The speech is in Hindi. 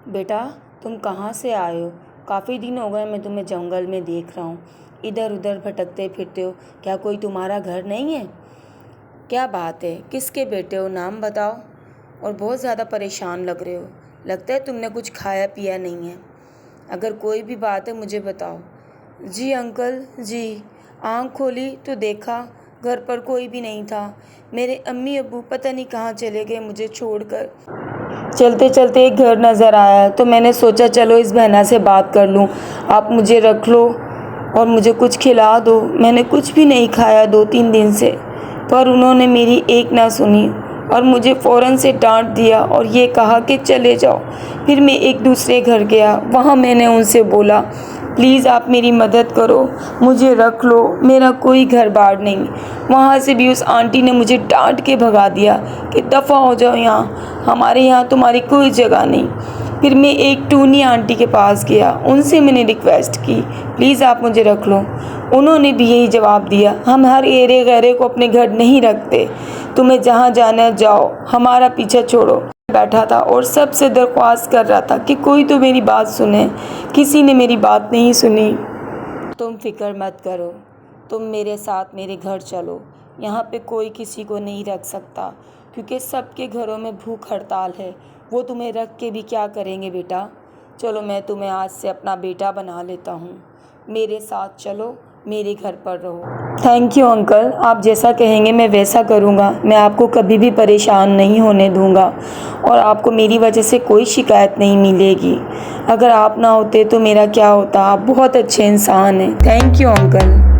बेटा, तुम कहाँ से आए हो? काफ़ी दिन हो गए मैं तुम्हें जंगल में देख रहा हूँ। इधर उधर भटकते फिरते हो। क्या कोई तुम्हारा घर नहीं है? क्या बात है, किसके बेटे हो? नाम बताओ। और बहुत ज़्यादा परेशान लग रहे हो। लगता है तुमने कुछ खाया पिया नहीं है। अगर कोई भी बात है मुझे बताओ। जी अंकल जी। आँख खोली तो देखा घर पर कोई भी नहीं था। मेरे अम्मी अब्बू पता नहीं कहाँ चले गए मुझे छोड़कर। चलते चलते एक घर नज़र आया तो मैंने सोचा चलो इस बहना से बात कर लूँ। आप मुझे रख लो और मुझे कुछ खिला दो। मैंने कुछ भी नहीं खाया 2-3 दिन से, पर उन्होंने मेरी एक ना सुनी और मुझे फ़ौरन से डांट दिया और ये कहा कि चले जाओ। फिर मैं एक दूसरे घर गया। वहाँ मैंने उनसे बोला प्लीज़ आप मेरी मदद करो, मुझे रख लो, मेरा कोई घर बार नहीं। वहाँ से भी उस आंटी ने मुझे डांट के भगा दिया कि दफ़ा हो जाओ यहाँ, हमारे यहाँ तुम्हारी कोई जगह नहीं। फिर मैं एक टूनी आंटी के पास गया, उनसे मैंने रिक्वेस्ट की प्लीज़ आप मुझे रख लो। उन्होंने भी यही जवाब दिया हम हर एरे गैरे को अपने घर नहीं रखते, तुम्हें जहाँ जाना है जाओ, हमारा पीछा छोड़ो। बैठा था और सबसे दरख्वास्त कर रहा था कि कोई तो मेरी बात सुने। किसी ने मेरी बात नहीं सुनी। तुम फिक्र मत करो, तुम मेरे साथ मेरे घर चलो। यहाँ पे कोई किसी को नहीं रख सकता क्योंकि सबके घरों में भूख हड़ताल है। वो तुम्हें रख के भी क्या करेंगे बेटा। चलो मैं तुम्हें आज से अपना बेटा बना लेता हूँ। मेरे साथ चलो, मेरे घर पर रहो। थैंक यू अंकल, आप जैसा कहेंगे मैं वैसा करूँगा। मैं आपको कभी भी परेशान नहीं होने दूँगा और आपको मेरी वजह से कोई शिकायत नहीं मिलेगी। अगर आप ना होते तो मेरा क्या होता। आप बहुत अच्छे इंसान हैं। Thank you uncle.